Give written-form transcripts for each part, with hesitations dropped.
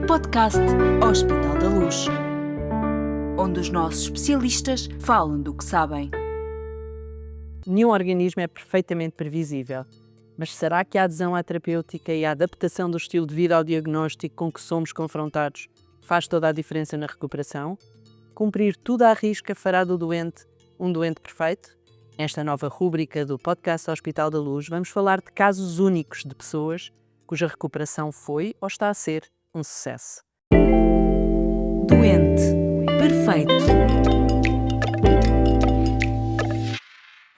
podcast Hospital da Luz, onde os nossos especialistas falam do que sabem. Nenhum organismo é perfeitamente previsível, mas será que a adesão à terapêutica e a adaptação do estilo de vida ao diagnóstico com que somos confrontados faz toda a diferença na recuperação? Cumprir tudo à risca fará do doente um doente perfeito? Nesta nova rúbrica do podcast Hospital da Luz, vamos falar de casos únicos de pessoas cuja recuperação foi ou está a ser um sucesso. Doente perfeito.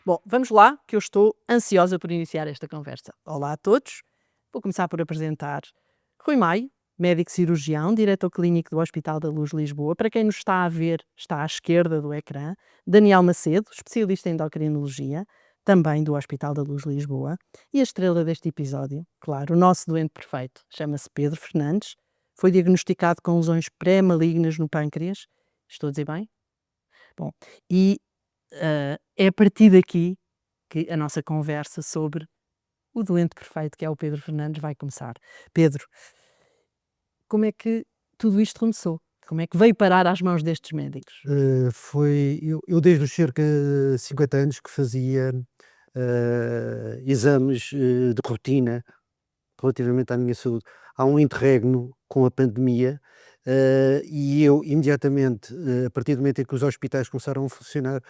Bom, vamos lá, que eu estou ansiosa por iniciar esta conversa. Olá a todos. Vou começar por apresentar Rui Maio, médico cirurgião, diretor clínico do Hospital da Luz Lisboa. Para quem nos está a ver, está à esquerda do ecrã. Daniel Macedo, especialista em endocrinologia, também do Hospital da Luz Lisboa. E a estrela deste episódio, claro, o nosso doente perfeito, chama-se Pedro Fernandes. Foi diagnosticado com lesões pré-malignas no pâncreas. Estou a dizer bem? Bom, e é a partir daqui que a nossa conversa sobre o doente perfeito, que é o Pedro Fernandes, vai começar. Pedro, como é que tudo isto começou? Como é que veio parar às mãos destes médicos? Eu desde os cerca de 50 anos que fazia exames de rotina relativamente à minha saúde. Há um interregno com a pandemia e eu imediatamente, a partir do momento em que os hospitais começaram a funcionar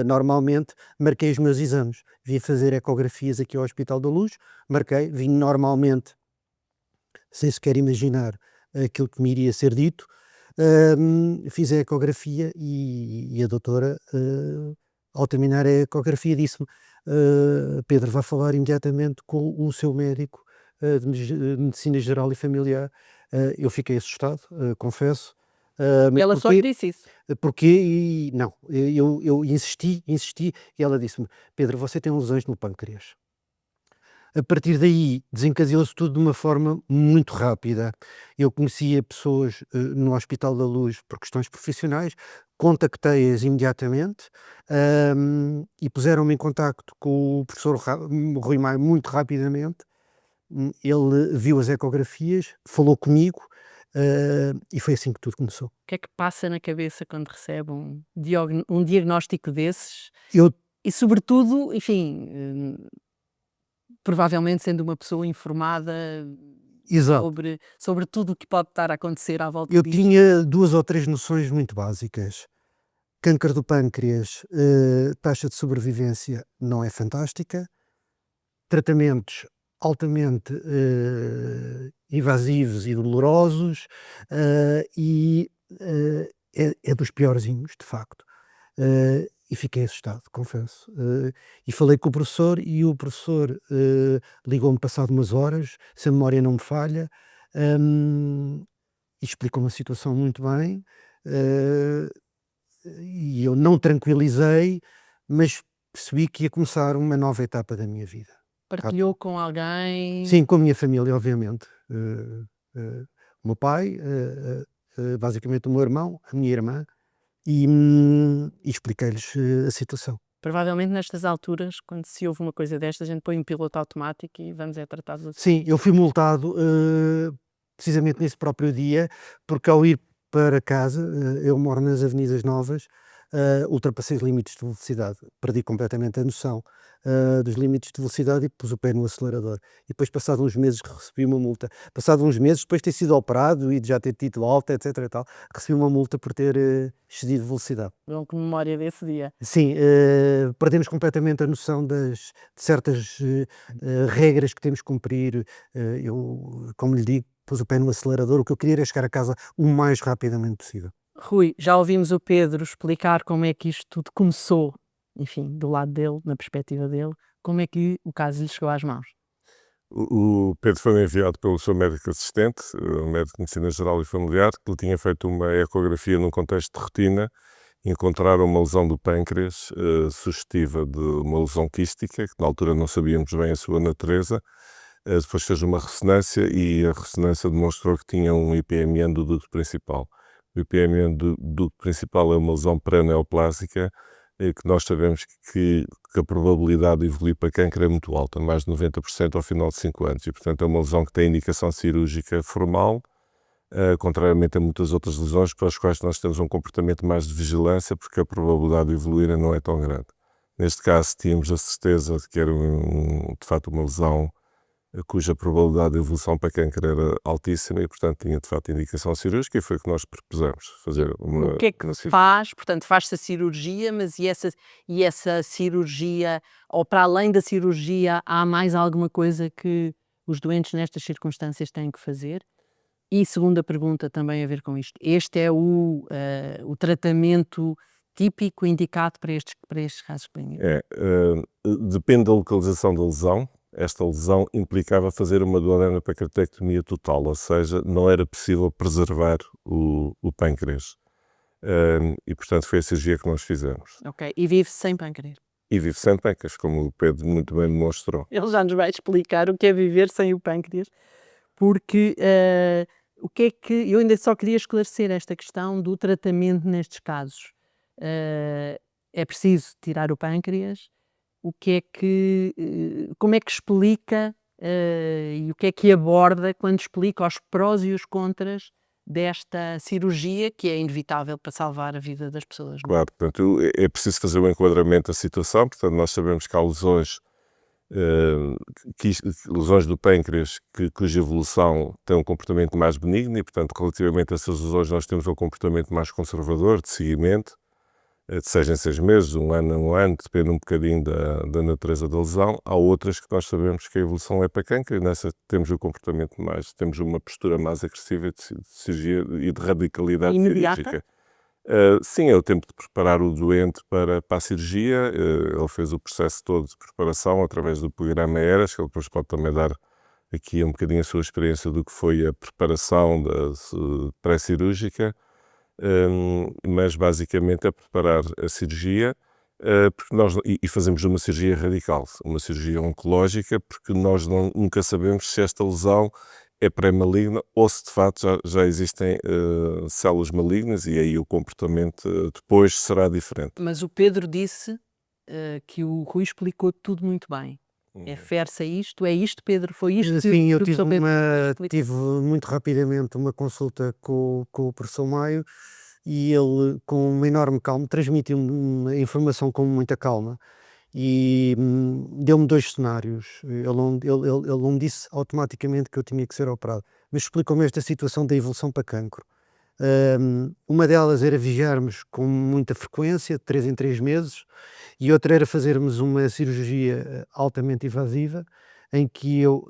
normalmente, marquei os meus exames. Vim fazer ecografias aqui ao Hospital da Luz, marquei, vim normalmente, sem sequer imaginar aquilo que me iria ser dito. Fiz a ecografia e a doutora, ao terminar a ecografia, disse-me: Pedro, vai falar imediatamente com o seu médico de medicina geral e familiar. Eu fiquei assustado, confesso. Mas Ela só lhe disse isso. Porquê? Não, eu insisti e ela disse-me: Pedro, você tem lesões no pâncreas. A partir daí desencadeou-se tudo de uma forma muito rápida. Eu conhecia pessoas no Hospital da Luz por questões profissionais, contactei-as imediatamente e puseram-me em contacto com o professor Rui Maio muito rapidamente. Ele viu as ecografias, falou comigo e foi assim que tudo começou. O que é que passa na cabeça quando recebe um diagnóstico desses? Eu E sobretudo, enfim, provavelmente sendo uma pessoa informada Exato. sobre tudo o que pode estar a acontecer à volta Eu disto. tinha 2 ou 3 noções muito básicas. Câncer do pâncreas, taxa de sobrevivência não é fantástica. Tratamentos altamente invasivos e dolorosos é dos piorzinhos, de facto. E fiquei assustado, confesso. E falei com o professor e o professor ligou-me passado umas horas, se a memória não me falha, e explicou-me a situação muito bem. E eu não tranquilizei, mas percebi que ia começar uma nova etapa da minha vida. Partilhou com alguém? Sim, com a minha família, obviamente. O meu pai, basicamente o meu irmão, a minha irmã, e expliquei-lhes a situação. Provavelmente nestas alturas, quando se ouve uma coisa destas, a gente põe um piloto automático e vamos tratar do assunto. Sim, eu fui multado precisamente nesse próprio dia, porque ao ir para casa, eu moro nas Avenidas Novas, ultrapassei os limites de velocidade, perdi completamente a noção dos limites de velocidade e pus o pé no acelerador. E depois, passado uns meses, recebi uma multa. Passado uns meses, depois de ter sido operado e de já ter tido alta, etc. e tal, recebi uma multa por ter excedido velocidade. Bom, que memória desse dia. Sim, perdemos completamente a noção de certas regras que temos que cumprir. Eu, como lhe digo, pus o pé no acelerador. O que eu queria era chegar a casa o mais rapidamente possível. Rui, já ouvimos o Pedro explicar como é que isto tudo começou, enfim, do lado dele, na perspectiva dele, como é que o caso lhe chegou às mãos. O Pedro foi enviado pelo seu médico assistente, um médico de medicina geral e familiar, que lhe tinha feito uma ecografia num contexto de rotina, encontraram uma lesão do pâncreas sugestiva de uma lesão quística, que na altura não sabíamos bem a sua natureza. Depois fez uma ressonância e a ressonância demonstrou que tinha um IPMN do duto principal. O IPMN do duto principal é uma lesão pré-neoplásica que nós sabemos que a probabilidade de evoluir para câncer é muito alta, mais de 90% ao final de 5 anos. E, portanto, é uma lesão que tem indicação cirúrgica formal contrariamente a muitas outras lesões para as quais nós temos um comportamento mais de vigilância, porque a probabilidade de evoluírem não é tão grande. Neste caso, tínhamos a certeza de que era, de facto, uma lesão cuja probabilidade de evolução para câncer era altíssima e, portanto, tinha, de facto, indicação cirúrgica e foi o que nós propusemos, fazer uma... O que é que faz? Portanto, faz-se a cirurgia, mas e essa cirurgia, ou para além da cirurgia, há mais alguma coisa que os doentes nestas circunstâncias têm que fazer? E segunda pergunta também a ver com isto. Este é o tratamento típico indicado para estes casos clínicos? Depende da localização da lesão. Esta lesão implicava fazer uma duodenopacretectomia total, ou seja, não era possível preservar o pâncreas. E, portanto, foi a cirurgia que nós fizemos. Ok, e vive-se sem pâncreas? E vive sem pâncreas, como o Pedro muito bem demonstrou. Ele já nos vai explicar o que é viver sem o pâncreas, porque o que é que... Eu ainda só queria esclarecer esta questão do tratamento nestes casos. É preciso tirar o pâncreas? O que é que... como é que explica e o que é que aborda quando explica os prós e os contras desta cirurgia que é inevitável para salvar a vida das pessoas? Não é? Claro, portanto, é preciso fazer o enquadramento da situação. Portanto, nós sabemos que há lesões, lesões do pâncreas cuja evolução tem um comportamento mais benigno e, portanto, relativamente a essas lesões nós temos um comportamento mais conservador, de seguimento, de 6 em 6 meses, 1 ano a 1 ano, depende um bocadinho da natureza da lesão. Há outras que nós sabemos que a evolução é para câncer e nessa temos o comportamento mais, temos uma postura mais agressiva de cirurgia e de radicalidade Imediata? cirúrgica. Sim, é o tempo de preparar o doente para a cirurgia. Ele fez o processo todo de preparação através do programa ERAS, que ele depois pode também dar aqui um bocadinho a sua experiência do que foi a preparação pré-cirúrgica. Mas basicamente é preparar a cirurgia porque nós, e fazemos uma cirurgia radical, uma cirurgia oncológica, porque nós nunca sabemos se esta lesão é pré-maligna ou se de facto já existem células malignas e aí o comportamento depois será diferente. Mas o Pedro disse que o Rui explicou tudo muito bem. Refere-se a isto? É isto, Pedro? Foi isto Sim, eu que o tive, professor Pedro explicou? tive muito rapidamente uma consulta com o professor Maio e ele, com uma enorme calma, transmitiu-me a informação com muita calma e deu-me 2 cenários. Ele não me disse automaticamente que eu tinha que ser operado, mas explicou-me esta situação da evolução para cancro. Uma delas era vigiarmos com muita frequência, de 3 em 3 meses, e outra era fazermos uma cirurgia altamente invasiva, em que eu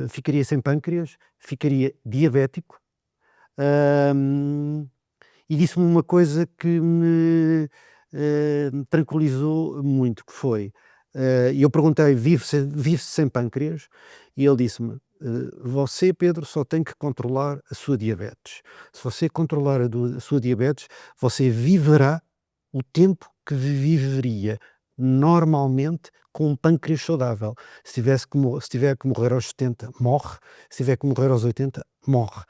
ficaria sem pâncreas, ficaria diabético, e disse-me uma coisa que me tranquilizou muito, que foi, e eu perguntei, vive-se sem pâncreas? E ele disse-me, você, Pedro, só tem que controlar a sua diabetes. Se você controlar a sua diabetes, você viverá o tempo que viveria normalmente com um pâncreas saudável. Se tiver que morrer aos 70, morre. Se tiver que morrer aos 80, morre.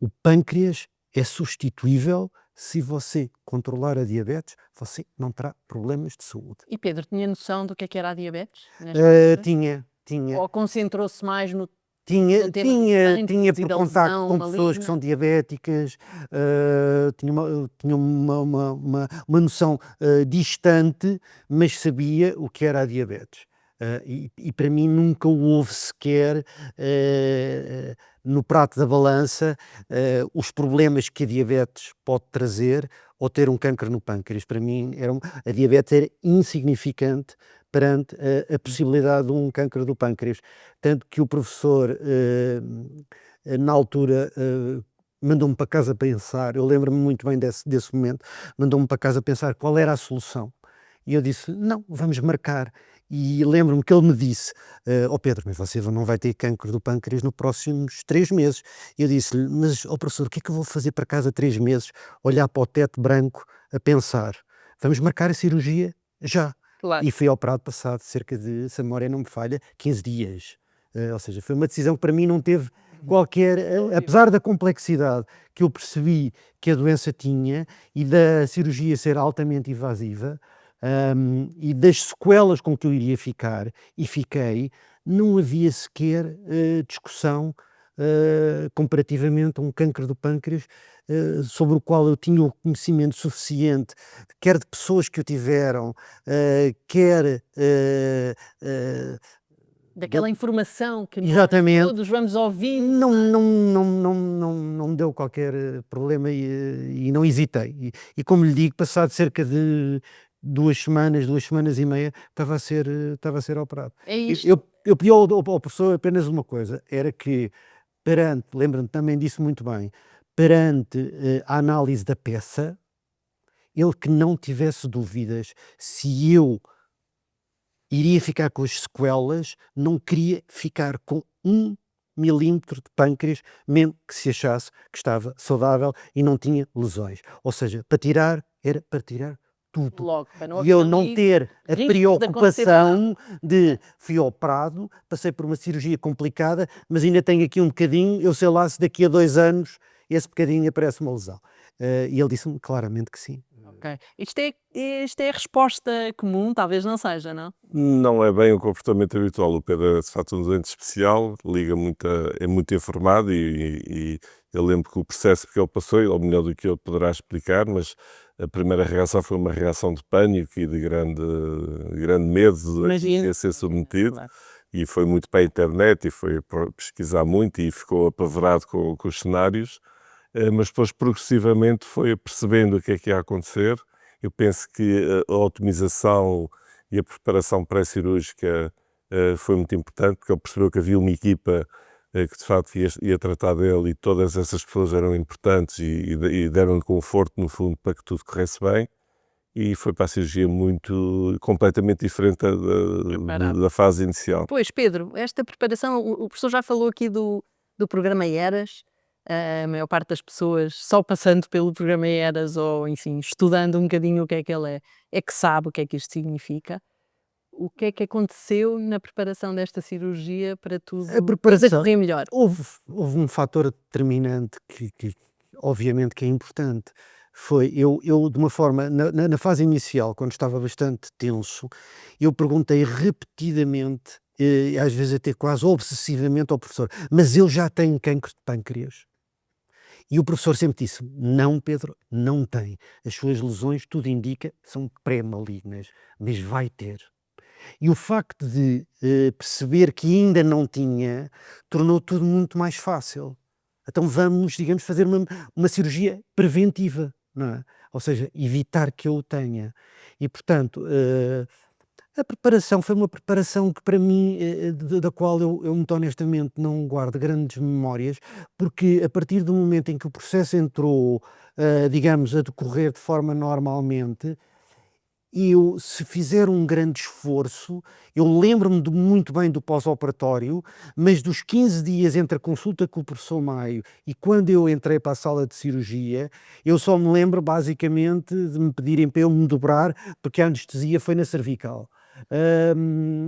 O pâncreas é substituível. Se você controlar a diabetes, você não terá problemas de saúde. E Pedro, tinha noção do que era a diabetes? nesta altura? Tinha. Ou concentrou-se mais no Tinha no tema dos tinha pâncreas e por da contacto lesão com pessoas que maligna? são diabéticas, tinha uma noção distante, mas sabia o que era a diabetes. E para mim nunca houve sequer no prato da balança os problemas que a diabetes pode trazer ou ter um cancro no pâncreas. Para mim a diabetes era insignificante perante a possibilidade de um cancro do pâncreas. Tanto que o professor, na altura, mandou-me para casa pensar, eu lembro-me muito bem desse momento, mandou-me para casa pensar qual era a solução. E eu disse, não, vamos marcar. E lembro-me que ele me disse, Pedro, mas você não vai ter cancro do pâncreas nos próximos 3 meses. E eu disse-lhe, mas professor, o que é que eu vou fazer para casa 3 meses? Olhar para o teto branco a pensar, vamos marcar a cirurgia já. Claro. E fui operado passado cerca de, se a memória não me falha, 15 dias. Ou seja, foi uma decisão que para mim não teve qualquer, apesar da complexidade que eu percebi que a doença tinha e da cirurgia ser altamente invasiva, e das sequelas com que eu iria ficar, e fiquei, não havia sequer discussão comparativamente a um cancro do pâncreas, sobre o qual eu tinha o conhecimento suficiente, quer de pessoas que o tiveram, quer Daquela informação que nós exatamente, todos vamos ouvindo. não me deu qualquer problema e não hesitei. E como lhe digo, passado cerca de 2 semanas e meia, estava a ser operado. É isto. Eu pedi ao professor apenas uma coisa, era que perante, lembro-me também disso muito bem, perante a análise da peça, ele que não tivesse dúvidas se eu iria ficar com as sequelas, não queria ficar com 1 milímetro de pâncreas, mesmo que se achasse que estava saudável e não tinha lesões. Ou seja, para tirar, era para tirar tudo. Logo, para não E eu haver não ali ter a riscos de preocupação de fui operado, passei por uma cirurgia complicada, mas ainda tenho aqui um bocadinho, eu sei lá se daqui a 2 anos esse bocadinho aparece uma lesão. E ele disse-me claramente que sim. Ok. Isto é a resposta comum, talvez não seja, não? Não é bem o comportamento habitual. O Pedro é de facto um doente especial, é muito informado e eu lembro que o processo que ele passou, ou melhor do que ele poderá explicar, mas a primeira reação foi uma reação de pânico e de grande medo a que ia ser submetido. Claro. E foi muito para a internet e foi pesquisar muito e ficou apavorado com os cenários, mas depois progressivamente foi percebendo o que é que ia acontecer. Eu penso que a otimização e a preparação pré-cirúrgica foi muito importante, porque ele percebeu que havia uma equipa que de facto ia tratar dele e todas essas pessoas eram importantes e deram-lhe conforto, no fundo, para que tudo corresse bem. E foi para a cirurgia completamente diferente da fase inicial. Pois, Pedro, esta preparação, o professor já falou aqui do programa ERAS. A maior parte das pessoas, só passando pelo programa ERAS ou, enfim, estudando um bocadinho o que é que ele é que sabe o que é que isto significa. O que é que aconteceu na preparação desta cirurgia para tudo A preparação, correr melhor? houve um fator determinante que obviamente que é importante. Foi eu de uma forma, na fase inicial, quando estava bastante tenso, eu perguntei repetidamente, às vezes até quase obsessivamente ao professor: "Mas eu já tenho cancro de pâncreas?" E o professor sempre disse: "Não, Pedro, não tem. As suas lesões, tudo indica, são pré-malignas, mas vai ter." E o facto de perceber que ainda não tinha, tornou tudo muito mais fácil. Então vamos, digamos, fazer uma cirurgia preventiva, não é? Ou seja, evitar que eu o tenha. E, portanto, a preparação foi uma preparação que para mim, da qual eu muito honestamente não guardo grandes memórias, porque a partir do momento em que o processo entrou, digamos, a decorrer de forma normalmente, eu, se fizer um grande esforço, eu lembro-me muito bem do pós-operatório, mas dos 15 dias entre a consulta com o professor Maio e quando eu entrei para a sala de cirurgia, eu só me lembro basicamente de me pedirem para eu me dobrar, porque a anestesia foi na cervical.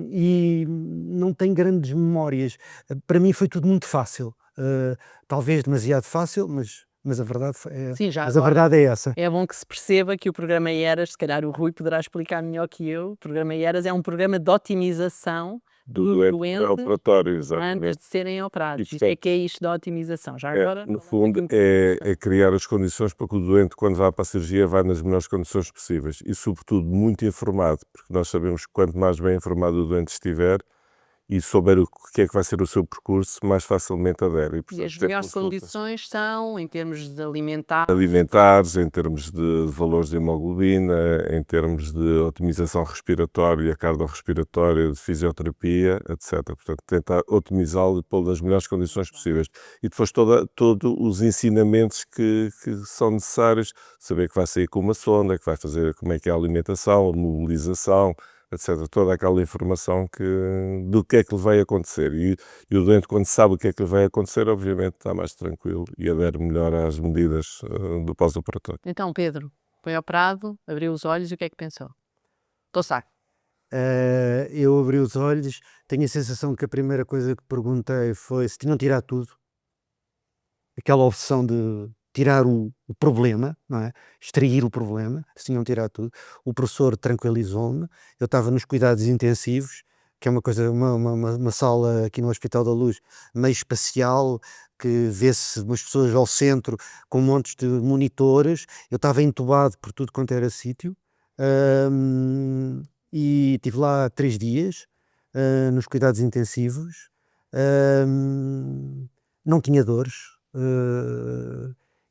E não tenho grandes memórias. Para mim foi tudo muito fácil. Talvez demasiado fácil, mas a verdade Sim, já mas a agora verdade é essa. é bom que se perceba que o programa ERAS, se calhar o Rui poderá explicar melhor que eu, o programa ERAS é um programa de otimização Do dos doente doentes operatório, antes exatamente. de serem operados. E, Isto é portanto, que é isto da otimização. Já agora, no falamos fundo, aqui um bocadinho. é criar as condições para que o doente, quando vá para a cirurgia, vá nas melhores condições possíveis e, sobretudo, muito informado, porque nós sabemos que quanto mais bem informado o doente estiver e souber o que é que vai ser o seu percurso, mais facilmente adere. E, E portanto, as ter melhores consultas condições são, em termos de alimentar, alimentares, em termos de valores de hemoglobina, em termos de otimização respiratória, cardiorrespiratória, de fisioterapia, etc. Portanto, tentar otimizá-lo e pô-lo nas melhores condições possíveis. E depois todos os ensinamentos que são necessários, saber que vai sair com uma sonda, que vai fazer como é que é a alimentação, a mobilização, etc. Toda aquela informação do que é que lhe vai acontecer. E o doente, quando sabe o que é que lhe vai acontecer, obviamente está mais tranquilo e adere melhor às medidas do pós-operatório. Então, Pedro, foi operado, abriu os olhos e o que é que pensou? Estou saco. Eu abri os olhos, tenho a sensação que a primeira coisa que perguntei foi se tinham tirado tudo. Aquela opção de tirar o problema, não é? Extrair o problema, se tinham tirado tudo. O professor tranquilizou-me, eu estava nos cuidados intensivos, que é uma coisa, uma sala aqui no Hospital da Luz, meio espacial, que vê-se umas pessoas ao centro com montes de monitores. Eu estava entubado por tudo quanto era sítio, e estive lá 3 dias, nos cuidados intensivos. Não tinha dores,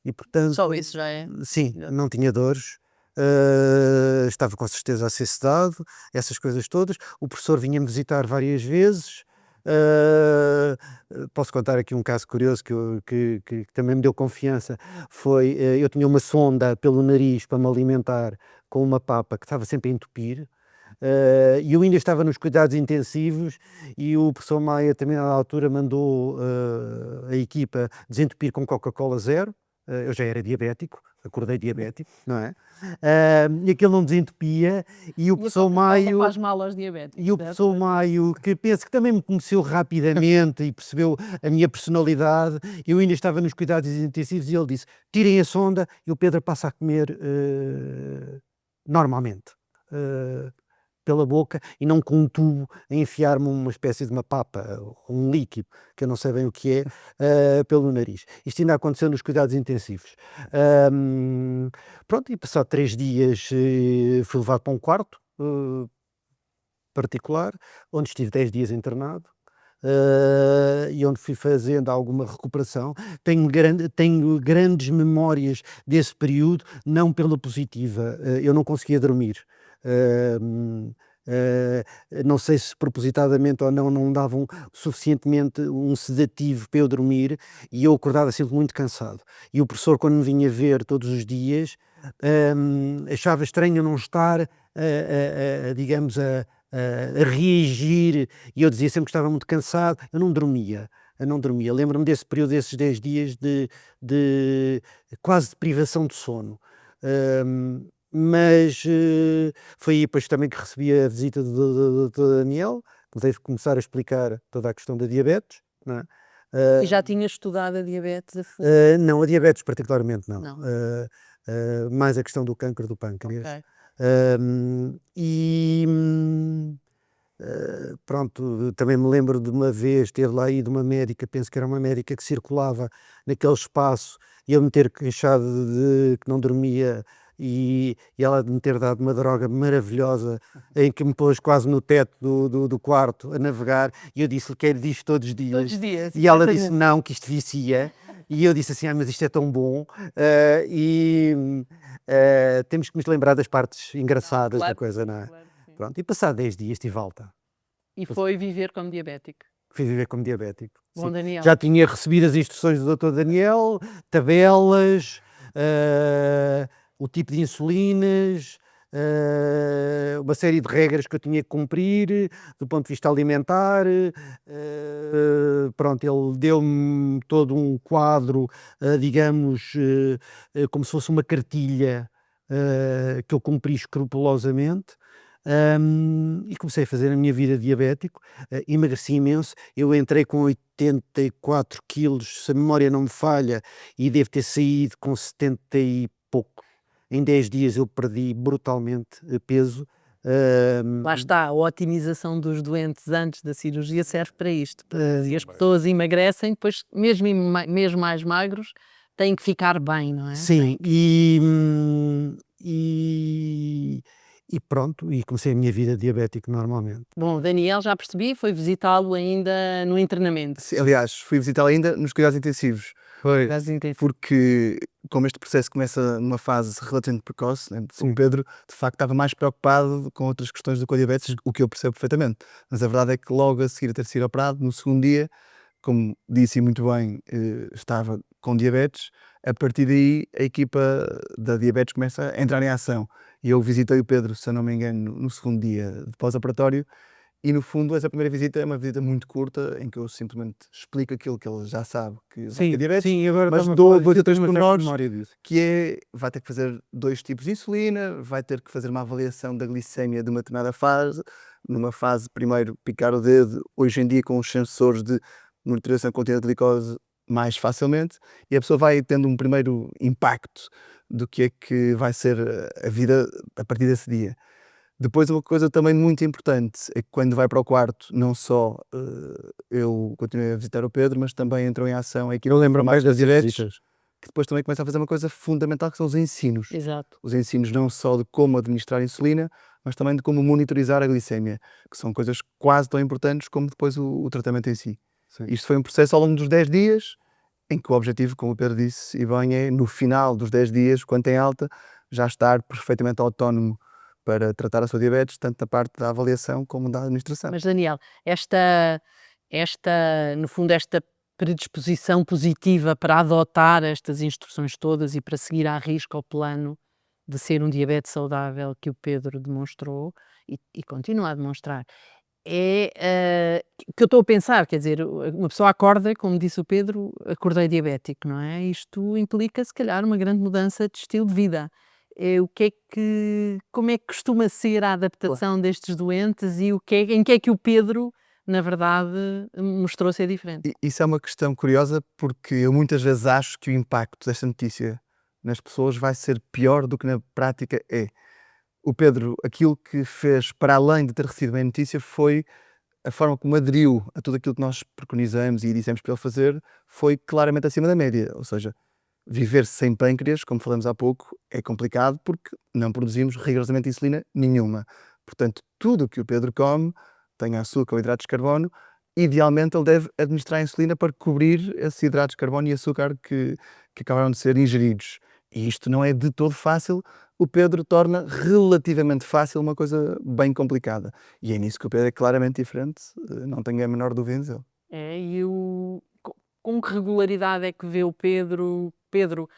e portanto, Só isso já é. sim, não tinha dores. Estava com certeza a ser sedado, essas coisas todas. O professor vinha-me visitar várias vezes. Posso contar aqui um caso curioso que também me deu confiança. Foi, eu tinha uma sonda pelo nariz para me alimentar com uma papa que estava sempre a entupir. E eu ainda estava nos cuidados intensivos e o professor Maia também à altura mandou a equipa desentupir com Coca-Cola zero. Eu já era diabético, acordei diabético, não é? E aquilo não desentupia e o professor Maio... faz mal aos diabéticos. E o professor Maio, que penso que também me conheceu rapidamente e percebeu a minha personalidade, eu ainda estava nos cuidados intensivos e ele disse, tirem a sonda e o Pedro passa a comer normalmente. Pela boca e não com um tubo a enfiar-me uma espécie de uma papa, um líquido, que eu não sei bem o que é, pelo nariz. Isto ainda aconteceu nos cuidados intensivos. Pronto, e passado 3 dias fui levado para um quarto particular, onde estive 10 dias internado. E onde fui fazendo alguma recuperação. Tenho grandes memórias desse período, não pela positiva. Eu não conseguia dormir. Não sei se propositadamente ou não davam suficientemente um sedativo para eu dormir e eu acordava sempre muito cansado. E o professor, quando me vinha ver todos os dias, achava estranho não estar, digamos, a reagir, e eu dizia sempre que estava muito cansado. Eu não dormia. Lembro-me desse período, desses 10 dias de quase de privação de sono. Mas foi aí depois também que recebi a visita do Dr. Daniel, que teve que começar a explicar toda a questão da diabetes, não é? E já tinha estudado a diabetes a fundo? Não, a diabetes particularmente não. Não. Mais a questão do cancro do pâncreas. Ok. Pronto, também me lembro de uma vez ter lá ido uma médica, penso que era uma médica que circulava naquele espaço e eu me ter queixado de que não dormia e ela me ter dado uma droga maravilhosa em que me pôs quase no teto do quarto a navegar e eu disse-lhe que era disto todos os dias. Todos os dias. E ela disse não, que isto vicia. E eu disse assim, mas isto é tão bom. Temos que nos lembrar das partes engraçadas Claro da coisa, não é? Claro que sim. Pronto, e passado 10 dias estive alta. E foi viver como diabético. Fui viver como diabético. Bom, Sim. Daniel. Já tinha recebido as instruções do Dr. Daniel, tabelas, o tipo de insulinas, uma série de regras que eu tinha que cumprir do ponto de vista alimentar. Pronto, ele deu-me todo um quadro, digamos, como se fosse uma cartilha que eu cumpri escrupulosamente. E comecei a fazer a minha vida diabético, emagreci imenso. Eu entrei com 84 quilos, se a memória não me falha, e devo ter saído com 70 e pouco. Em 10 dias eu perdi brutalmente peso. Lá está, a otimização dos doentes antes da cirurgia serve para isto. E as pessoas emagrecem, depois, mesmo mais magros, têm que ficar bem, não é? Sim, e pronto, e comecei a minha vida diabético normalmente. Bom, Daniel, já percebi, foi visitá-lo ainda no internamento. Sim, aliás, fui visitá-lo ainda nos cuidados intensivos, Cuidados intensivos. porque como este processo começa numa fase relativamente precoce, né, o Pedro de facto estava mais preocupado com outras questões do que a diabetes, o que eu percebo perfeitamente. Mas a verdade é que logo a seguir a ter sido operado, no segundo dia, como disse muito bem, estava com diabetes. A partir daí a equipa da diabetes começa a entrar em ação. E eu visitei o Pedro, se eu não me engano, no segundo dia de pós-operatório. E no fundo essa primeira visita é uma visita muito curta, em que eu simplesmente explico aquilo que ele já sabe que é diabetes, sim, agora mas está-me a dou falar dois ou disso, três tenho uma certa pormenores, memória disso. que é, vai ter que fazer 2 tipos de insulina, vai ter que fazer uma avaliação da glicemia de uma determinada fase, numa fase primeiro picar o dedo, hoje em dia com os sensores de monitorização contínua de glicose mais facilmente, e a pessoa vai tendo um primeiro impacto do que é que vai ser a vida a partir desse dia. Depois, uma coisa também muito importante é que quando vai para o quarto, não só eu continuei a visitar o Pedro, mas também entrou em ação a equipa Eu lembro mais das diabetes, visitas. que depois também começa a fazer uma coisa fundamental, que são os ensinos. Exato. Os ensinos não só de como administrar a insulina, mas também de como monitorizar a glicemia, que são coisas quase tão importantes como depois o tratamento em si. Sim. Isto foi um processo ao longo dos 10 dias, em que o objetivo, como o Pedro disse, e bem, é no final dos 10 dias, quando em alta, já estar perfeitamente autónomo para tratar a sua diabetes, tanto da parte da avaliação como da administração. Mas Daniel, no fundo, esta predisposição positiva para adotar estas instruções todas e para seguir à risca o plano de ser um diabetes saudável que o Pedro demonstrou e continua a demonstrar, que eu estou a pensar, quer dizer, uma pessoa acorda, como disse o Pedro, acordei diabético, não é? Isto implica, se calhar, uma grande mudança de estilo de vida. Como é que costuma ser a adaptação destes doentes e em que é que o Pedro, na verdade, mostrou ser diferente? Isso é uma questão curiosa, porque eu muitas vezes acho que o impacto desta notícia nas pessoas vai ser pior do que na prática é. O Pedro, aquilo que fez, para além de ter recebido bem a notícia, foi a forma como aderiu a tudo aquilo que nós preconizamos e dissemos para ele fazer, foi claramente acima da média. Ou seja, viver sem pâncreas, como falamos há pouco, é complicado porque não produzimos rigorosamente insulina nenhuma. Portanto, tudo o que o Pedro come tem açúcar ou hidratos de carbono, idealmente ele deve administrar a insulina para cobrir esses hidratos de carbono e açúcar que acabaram de ser ingeridos. E isto não é de todo fácil. O Pedro torna relativamente fácil uma coisa bem complicada. E é nisso que o Pedro é claramente diferente, não tenho a menor dúvida em dizer. Com que regularidade é que vê o Pedro? Pedro,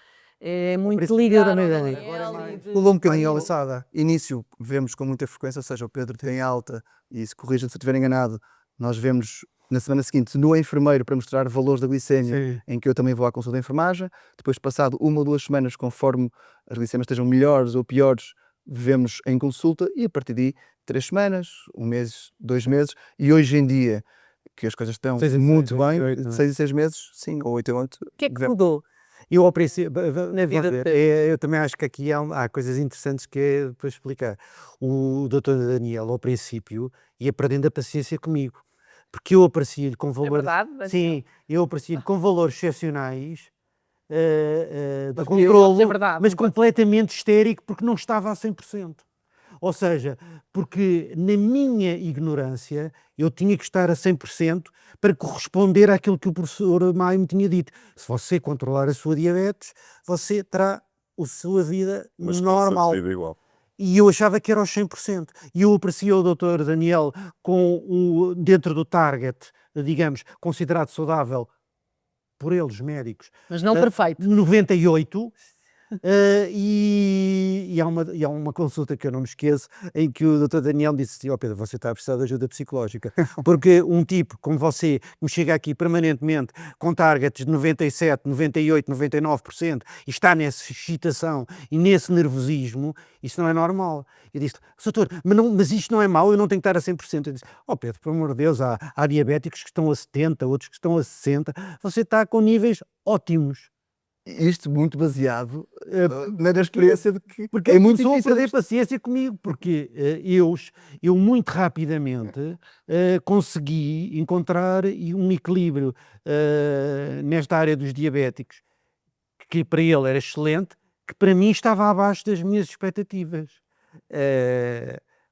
é muito Princípio ligado da ao meia Daniel idade. Agora é mais- Mudou um bocadinho a Bem, alçada. Início, vemos com muita frequência, ou seja, o Pedro tem alta, e se corrija se eu estiver enganado, nós vemos na semana seguinte no enfermeiro para mostrar valores da glicemia, Sim. em que eu também vou à consulta de enfermagem. Depois, passado 1 ou 2 semanas, conforme as glicemias estejam melhores ou piores, vemos em consulta, e a partir daí 3 semanas, 1 mês, 2 meses, e hoje em dia, que as coisas estão 6 em 6, muito 8 em bem, 8, não de é? 6 em 6 meses, sim, ou 8 em 8. O que é que mudou Eu ao princípio, na vida de Pedro? eu também acho que aqui há coisas interessantes que é depois explicar. O doutor Daniel, ao princípio, ia perdendo a paciência comigo, porque eu aparecia-lhe com valores. verdade, Daniel? Sim, eu aparecia-lhe com valores excepcionais de Mas controlo, é verdade, mas não pode- completamente histérico porque não estava a 100%. Ou seja, porque na minha ignorância eu tinha que estar a 100% para corresponder àquilo que o professor Maio me tinha dito. Se você controlar a sua diabetes, você terá a sua vida Mas normal. vida igual. E eu achava que era aos 100%. E eu aprecio o Dr. Daniel dentro do target, digamos, considerado saudável por eles, médicos, Mas não perfeito. 98. E há uma consulta que eu não me esqueço, em que o Dr. Daniel disse assim: Pedro, você está a precisar de ajuda psicológica, porque um tipo como você, que me chega aqui permanentemente com targets de 97, 98, 99% e está nessa excitação e nesse nervosismo, isso não é normal. Eu disse: doutor, mas isto não é mau, eu não tenho que estar a 100%. Eu disse: Pedro, por amor de Deus, há diabéticos que estão a 70, outros que estão a 60, você está com níveis ótimos. Isto muito baseado na experiência de que Porque é muito começou a difícil. perder paciência comigo, porque eu muito rapidamente consegui encontrar um equilíbrio nesta área dos diabéticos, que para ele era excelente, que para mim estava abaixo das minhas expectativas.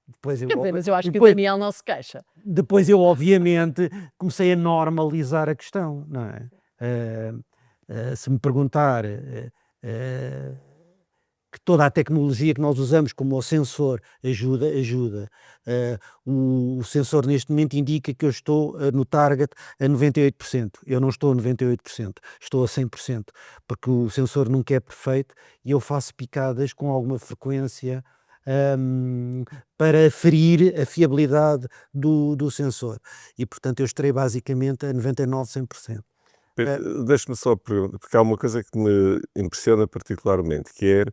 Depois Mas eu acho que o depois- Daniel não se queixa. Depois eu, obviamente, comecei a normalizar a questão, não é? Se me perguntar que toda a tecnologia que nós usamos, como o sensor, ajuda. O sensor neste momento indica que eu estou no target a 98%. Eu não estou a 98%, estou a 100%, porque o sensor nunca é perfeito e eu faço picadas com alguma frequência para aferir a fiabilidade do sensor. E, portanto, eu estarei basicamente a 99%, 100%. Deixa-me só perguntar, porque há uma coisa que me impressiona particularmente, que é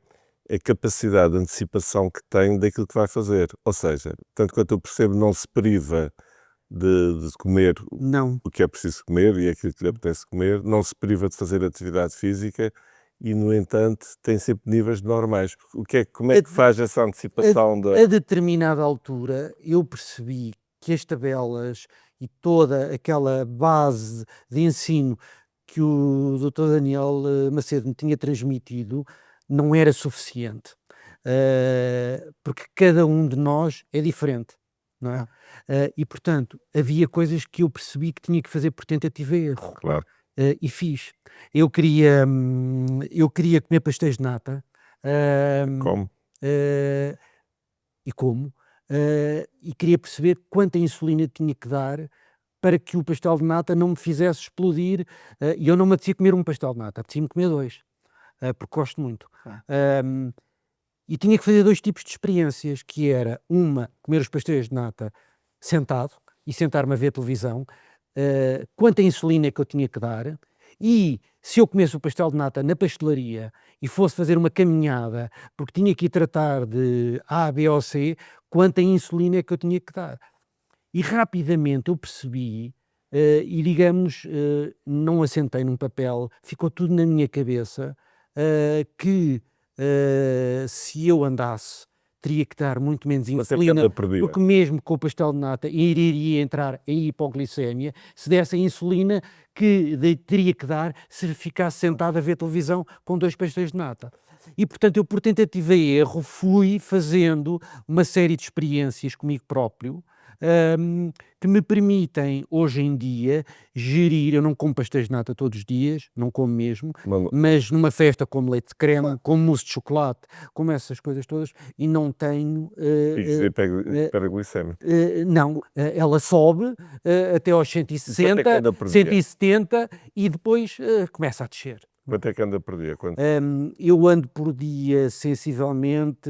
a capacidade de antecipação que tem daquilo que vai fazer. Ou seja, tanto quanto eu percebo, não se priva de comer Não. o que é preciso comer e aquilo que lhe apetece comer, não se priva de fazer atividade física e, no entanto, tem sempre níveis normais. Como é que faz essa antecipação A determinada altura eu percebi que as tabelas e toda aquela base de ensino que o Dr. Daniel Macedo me tinha transmitido não era suficiente. Porque cada um de nós é diferente, não é? E, portanto, havia coisas que eu percebi que tinha que fazer por tentativa e erro. Claro. E fiz. Eu queria comer pastéis de nata. Como? E como? E queria perceber quanta insulina tinha que dar para que o pastel de nata não me fizesse explodir. E eu não me apetecia comer um pastel de nata, apetecia-me comer 2, porque gosto muito. E tinha que fazer 2 tipos de experiências, que era uma, comer os pastéis de nata sentado e sentar-me a ver televisão, quanta insulina é que eu tinha que dar, e se eu comesse o pastel de nata na pastelaria e fosse fazer uma caminhada, porque tinha que ir tratar de A, B ou C, quanta insulina é que eu tinha que dar. E rapidamente eu percebi, e digamos, não assentei num papel, ficou tudo na minha cabeça, que se eu andasse teria que dar muito menos insulina, porque mesmo com o pastel de nata iria entrar em hipoglicemia, se desse a insulina que teria que dar se ficasse sentado a ver televisão com 2 pastéis de nata. E, portanto, eu por tentativa e erro fui fazendo uma série de experiências comigo próprio, que me permitem, hoje em dia, gerir. Eu não como pastéis de nata todos os dias, não como mesmo, mas numa festa como leite de creme, como mousse de chocolate, como essas coisas todas, e não tenho... hiperglicemia? Não, ela sobe até aos 160, 170 e depois começa a descer. Quanto é que anda por dia? Eu ando por dia sensivelmente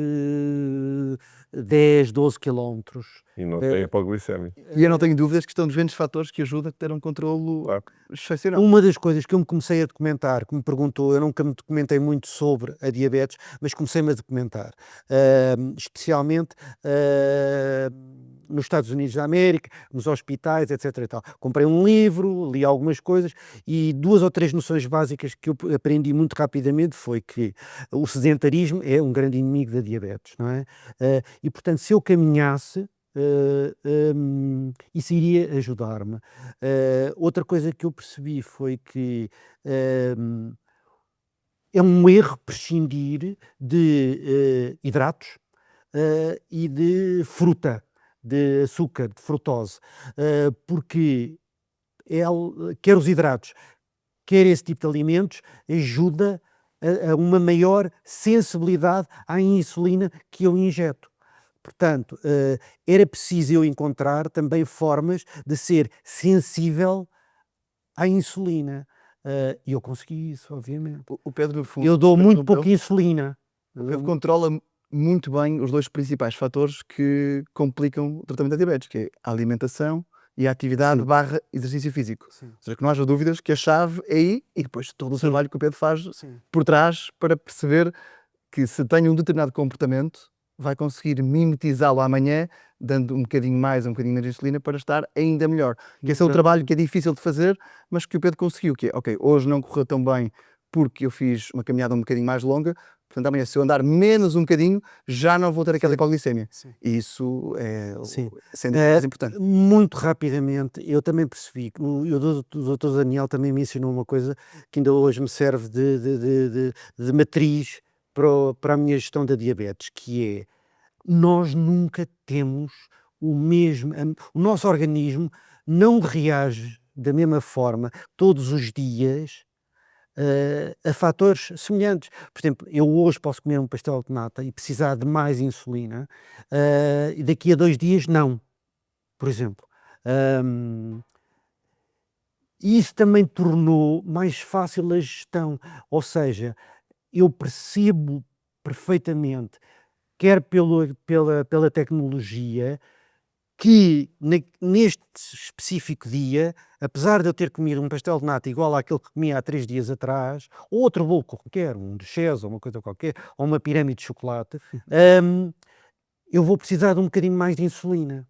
10, 12 quilómetros. E não tem hipoglicemia. E eu não tenho dúvidas que estão diferentes fatores que ajudam a ter um controlo excepcional. Uma das coisas que eu me comecei a documentar, que me perguntou, eu nunca me documentei muito sobre a diabetes, mas comecei-me a documentar, especialmente nos Estados Unidos da América, nos hospitais, etc. e tal. Comprei um livro, li algumas coisas e 2 ou 3 noções básicas que eu aprendi muito rapidamente foi que o sedentarismo é um grande inimigo da diabetes, não é? E, portanto, se eu caminhasse, isso iria ajudar-me. Outra coisa que eu percebi foi que é um erro prescindir de hidratos e de fruta, de açúcar, de frutose, porque quer os hidratos, quer esse tipo de alimentos, ajuda a uma maior sensibilidade à insulina que eu injeto. Portanto, era preciso eu encontrar também formas de ser sensível à insulina. E eu consegui isso, obviamente. O Pedro, no fundo, eu dou muito pouca insulina. O Pedro controla muito bem os 2 principais fatores que complicam o tratamento da diabetes, que é a alimentação e a atividade / exercício físico. Sim. Ou seja, que não haja dúvidas que a chave é aí e depois todo o trabalho que o Pedro faz por trás para perceber que se tem um determinado comportamento vai conseguir mimetizá-lo amanhã, dando um bocadinho mais de insulina para estar ainda melhor. Que esse é o trabalho que é difícil de fazer, mas que o Pedro conseguiu, que é, ok, hoje não correu tão bem porque eu fiz uma caminhada um bocadinho mais longa, portanto amanhã se eu andar menos um bocadinho, já não vou ter aquela hipoglicemia. E isso é sendo mais importante. Muito rapidamente, eu também percebi, o Dr. Daniel também me ensinou uma coisa que ainda hoje me serve de matriz para a minha gestão da diabetes, que é, nós nunca temos o nosso organismo não reage da mesma forma todos os dias a fatores semelhantes. Por exemplo, eu hoje posso comer um pastel de nata e precisar de mais insulina, e daqui a 2 dias não, por exemplo. Isso também tornou mais fácil a gestão, ou seja, eu percebo perfeitamente, quer pela tecnologia, que neste específico dia, apesar de eu ter comido um pastel de nata igual àquele que comia há 3 dias atrás, ou outro bolo qualquer, um de Chess ou uma coisa qualquer, ou uma pirâmide de chocolate, eu vou precisar de um bocadinho mais de insulina.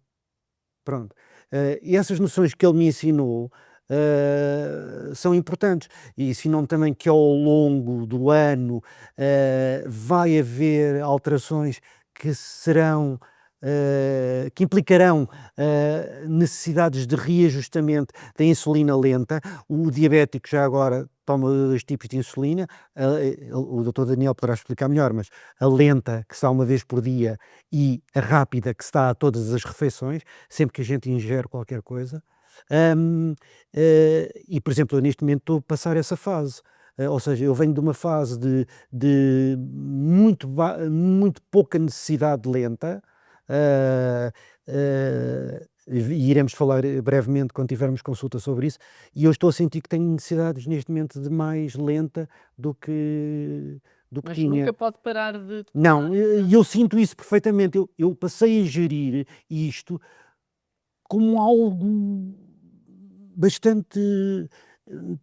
Pronto. E essas noções que ele me ensinou são importantes. E ensinam também que ao longo do ano vai haver alterações que serão que implicarão necessidades de reajustamento da insulina lenta. O diabético já agora toma 2 tipos de insulina, o Dr. Daniel poderá explicar melhor, mas a lenta, que se dá uma vez por dia, e a rápida, que se dá a todas as refeições, sempre que a gente ingere qualquer coisa. E, por exemplo, eu neste momento estou a passar essa fase. Ou seja, eu venho de uma fase de muito pouca necessidade lenta, e iremos falar brevemente quando tivermos consulta sobre isso, e eu estou a sentir que tenho necessidades neste momento de mais lenta do que Mas tinha. nunca pode parar de Não, eu sinto isso perfeitamente. Eu passei a gerir isto como algo bastante,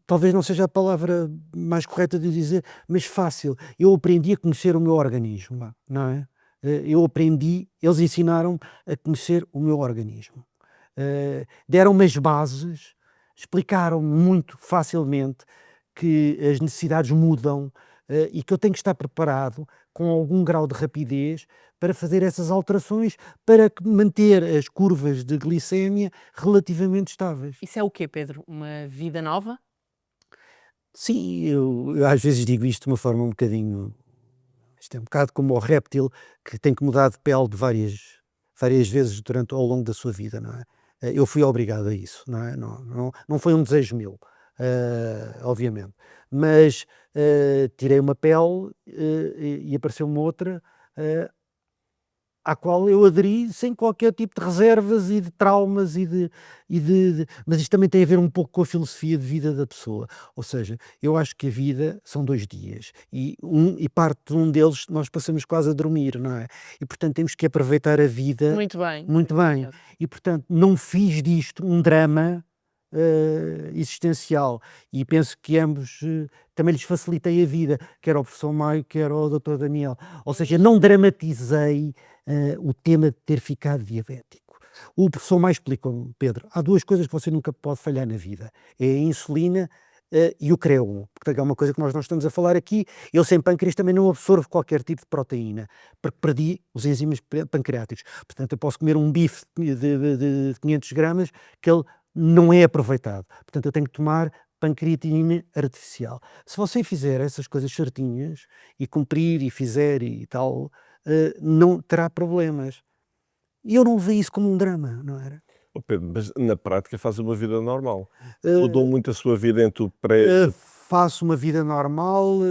talvez não seja a palavra mais correta de dizer, mas fácil. Eu aprendi a conhecer o meu organismo, não é? Eles ensinaram-me a conhecer o meu organismo. Deram-me as bases, explicaram-me muito facilmente que as necessidades mudam, e que eu tenho que estar preparado com algum grau de rapidez para fazer essas alterações, para manter as curvas de glicémia relativamente estáveis. Isso é o quê, Pedro? Uma vida nova? Sim, eu às vezes digo isto de uma forma um bocadinho. Isto é um bocado como o réptil que tem que mudar de pele de várias vezes ao longo da sua vida, não é? Eu fui obrigado a isso, não é? Não foi um desejo meu, obviamente. Mas tirei uma pele e apareceu uma outra à qual eu aderi sem qualquer tipo de reservas e de traumas mas isto também tem a ver um pouco com a filosofia de vida da pessoa. Ou seja, eu acho que a vida são 2 dias e parte de um deles nós passamos quase a dormir, não é? E portanto temos que aproveitar a vida Muito bem. muito bem. E portanto não fiz disto um drama existencial, e penso que ambos também lhes facilitei a vida, quer ao professor Maio, quer ao Dr. Daniel. Ou seja, não dramatizei o tema de ter ficado diabético. O professor Maio explicou-me: Pedro, há 2 coisas que você nunca pode falhar na vida, é a insulina e o CREO1, porque é uma coisa que nós não estamos a falar aqui. Eu sem pâncreas também não absorvo qualquer tipo de proteína, porque perdi os enzimas pancreáticos. Portanto, eu posso comer um bife de 500 gramas que ele não é aproveitado. Portanto, eu tenho que tomar pancreatina artificial. Se você fizer essas coisas certinhas e cumprir e fizer e tal, não terá problemas. E eu não vejo isso como um drama, não era? Oh, Pedro, mas na prática faz uma vida normal. Mudou muito a sua vida entre o Faço uma vida normal,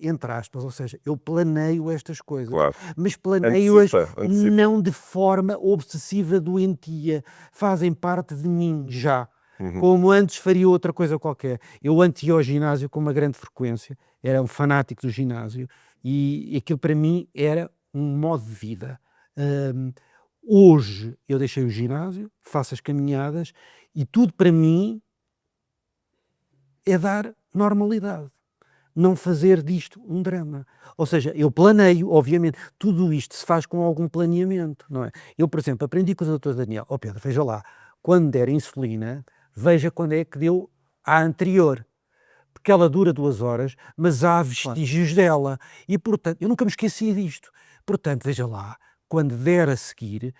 entre aspas, ou seja, eu planeio estas coisas, Claro. mas planeio-as Antecipa. não de forma obsessiva doentia, fazem parte de mim já, como antes faria outra coisa qualquer. Eu antes ia ao ginásio com uma grande frequência, era um fanático do ginásio, e aquilo para mim era um modo de vida. Hoje eu deixei o ginásio, faço as caminhadas, e tudo para mim é dar normalidade, não fazer disto um drama. Ou seja, eu planeio, obviamente, tudo isto se faz com algum planeamento, não é? Eu, por exemplo, aprendi com o Dr. Daniel: ó Pedro, veja lá, quando der insulina, veja quando é que deu à anterior, porque ela dura 2 horas, mas há vestígios dela, e portanto, eu nunca me esqueci disto. Portanto, veja lá, quando der a seguir,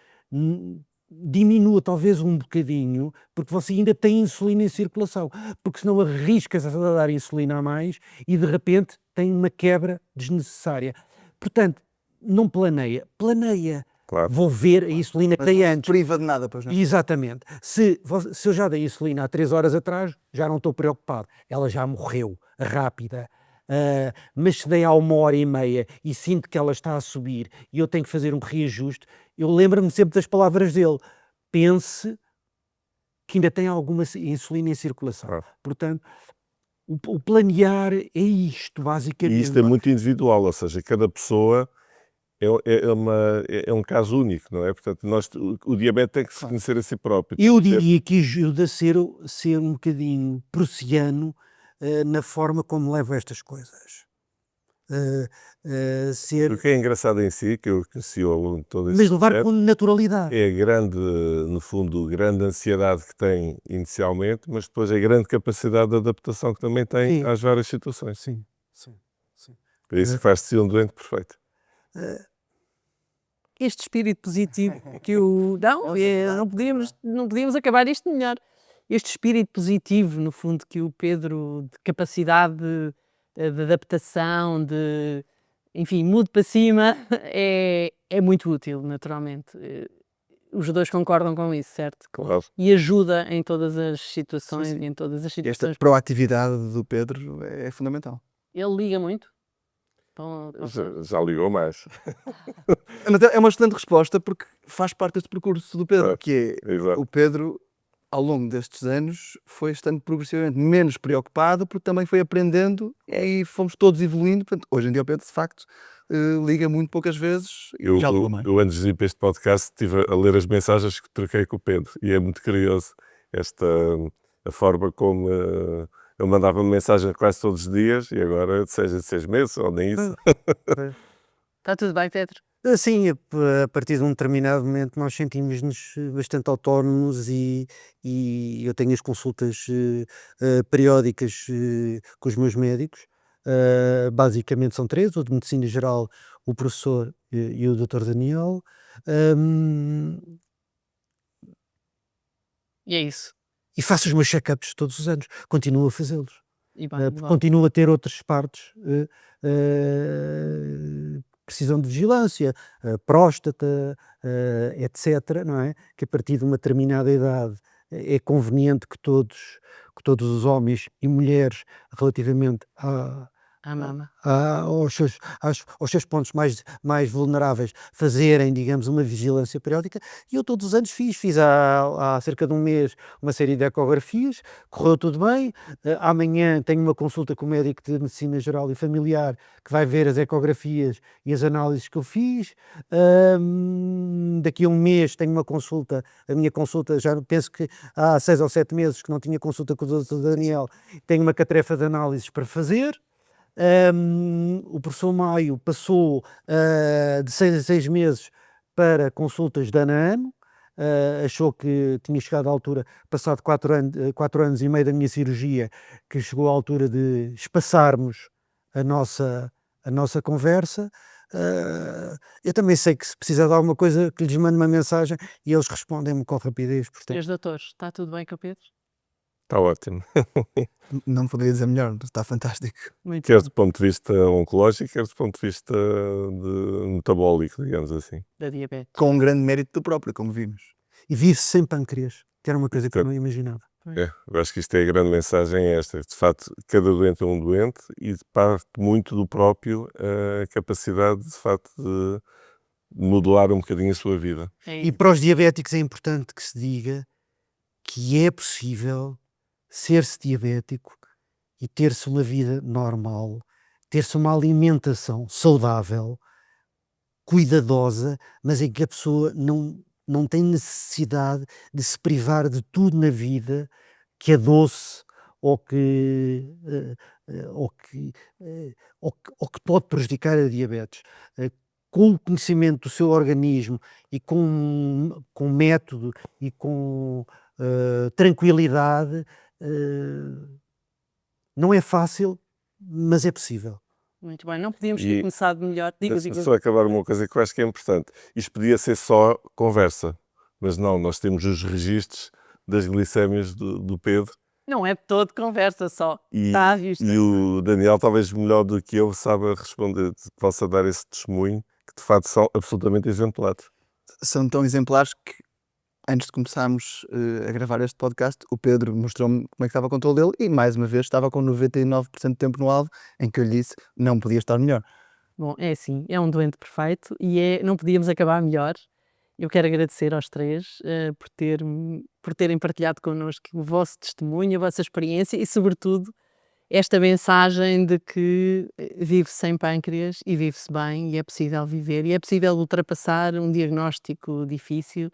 diminua talvez um bocadinho, porque você ainda tem insulina em circulação, porque senão arriscas a dar insulina a mais e de repente tem uma quebra desnecessária. Portanto, não planeia. Claro. Vou ver a insulina que Mas dei não se antes. priva de nada, pois não? Exatamente. Se eu já dei insulina há 3 horas atrás, já não estou preocupado. Ela já morreu, rápida. Mas se dei há 1h30 e sinto que ela está a subir e eu tenho que fazer um reajuste, eu lembro-me sempre das palavras dele: pense que ainda tem alguma insulina em circulação. Claro. Portanto, o planear é isto, basicamente. E isto é muito individual, ou seja, cada pessoa é um caso único, não é? Portanto, o diabetes tem que se conhecer a si próprio. Eu diria que ajuda a ser um bocadinho prussiano na forma como levo estas coisas. ser, O que é engraçado em si, que eu conheci ao longo de todo mas este levar processo, com naturalidade. é a grande, no fundo, grande ansiedade que tem inicialmente, mas depois a grande capacidade de adaptação que também tem Sim. às várias situações. Sim, sim, sim. É isso que faz de si um doente perfeito. Este espírito positivo que o. Não podíamos acabar isto melhor. Este espírito positivo, no fundo, que o Pedro, de capacidade de adaptação, enfim, mude para cima, é muito útil, naturalmente. Os dois concordam com isso, certo? Claro. E ajuda em todas as situações e em todas as Esta situações. proatividade do Pedro é fundamental. Ele liga muito. Então, Já ligou mais. Mas é uma excelente resposta porque faz parte deste percurso do Pedro, É, que é Exato. o Pedro, ao longo destes anos, foi estando progressivamente menos preocupado porque também foi aprendendo e aí fomos todos evoluindo. Portanto, hoje em dia o Pedro, de facto, liga muito poucas vezes e Eu, já ligou eu, mais. eu, antes de ir para este podcast, estive a ler as mensagens que troquei com o Pedro e é muito curioso a forma como ele mandava-me mensagem quase todos os dias e agora, seja de 6 meses ou nem isso. está tudo bem, Pedro? Sim, a partir de um determinado momento nós sentimos-nos bastante autónomos e eu tenho as consultas periódicas com os meus médicos. Basicamente são três: o de Medicina Geral, o professor e o Dr. Daniel. Hum, E é isso. e faço os meus check-ups todos os anos, continuo a fazê-los. E bem, Porque igual. continuo a ter outras partes que precisam de vigilância, próstata, etc., não é? Que a partir de uma determinada idade é conveniente que todos os homens e mulheres, relativamente À mama. aos seus pontos mais vulneráveis, fazerem, digamos, uma vigilância periódica. E eu todos os anos fiz há cerca de um mês uma série de ecografias, correu tudo bem. Amanhã tenho uma consulta com o médico de Medicina Geral e Familiar que vai ver as ecografias e as análises que eu fiz. Daqui a um mês tenho uma consulta, a minha consulta, já penso que há 6 ou 7 meses que não tinha consulta com o Dr. Daniel, tenho uma catrefa de análises para fazer. O professor Maio passou de 6 a 6 meses para consultas de ano a ano. Achou que tinha chegado à altura, passado 4 anos e meio da minha cirurgia, que chegou à altura de espaçarmos a nossa conversa. Eu também sei que se precisar de alguma coisa, que lhes mando uma mensagem e eles respondem-me com rapidez. Portanto, Três doutores, está tudo bem com o Pedro? Está ótimo. Não poderia dizer melhor, está fantástico. Muito Quer bem. do ponto de vista oncológico, quer do ponto de vista metabólico, digamos assim. Da diabetes. Com um grande mérito do próprio, como vimos. e vive-se sem pâncreas, que era uma coisa que eu Portanto, não imaginava. eu acho que isto é a grande mensagem esta. De facto, cada doente é um doente e parte muito do próprio a capacidade, de facto, de modelar um bocadinho a sua vida. É E isso. para os diabéticos é importante que se diga que é possível ser-se diabético e ter-se uma vida normal, ter-se uma alimentação saudável, cuidadosa, mas em que a pessoa não tem necessidade de se privar de tudo na vida que adoce ou que, ou que, ou que pode prejudicar a diabetes. Com o conhecimento do seu organismo e com método e com tranquilidade, não é fácil, mas é possível. Muito bem, não podíamos ter E começado melhor. Diga, deixa-me diga. só acabar uma coisa que eu acho que é importante. Isto podia ser só conversa, mas não, nós temos os registros das glicémias do Pedro Não é todo conversa só. e, Está à vista. e o Daniel, talvez melhor do que eu, sabe responder, possa dar esse testemunho, que de facto são absolutamente exemplares. São tão exemplares que, antes de começarmos a gravar este podcast, o Pedro mostrou-me como é que estava o controle dele e, mais uma vez, estava com 99% de tempo no alvo, em que eu lhe disse, não podia estar melhor. Bom, é assim, é um doente perfeito e não podíamos acabar melhor. Eu quero agradecer aos três por terem partilhado connosco o vosso testemunho, a vossa experiência e, sobretudo, esta mensagem de que vive-se sem pâncreas e vive-se bem e é possível viver e é possível ultrapassar um diagnóstico difícil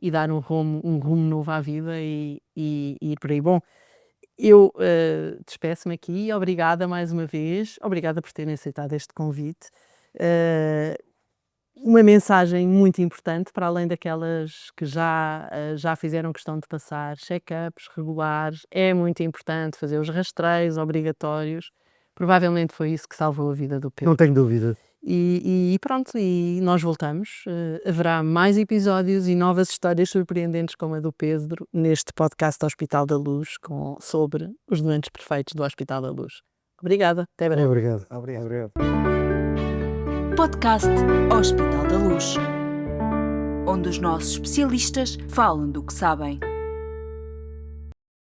e dar um rumo novo à vida e ir por aí. Bom, Eu despeço-me aqui, obrigada mais uma vez, obrigada por terem aceitado este convite. Uma mensagem muito importante, para além daquelas que já fizeram questão de passar, check-ups regulares, é muito importante fazer os rastreios obrigatórios. Provavelmente foi isso que salvou a vida do Pedro. Não tenho dúvida. E pronto, e nós voltamos. Haverá mais episódios e novas histórias surpreendentes como a do Pedro neste podcast Hospital da Luz sobre os doentes perfeitos do Hospital da Luz. Obrigada, até breve. Obrigado. Obrigado. Podcast Hospital da Luz, onde os nossos especialistas falam do que sabem.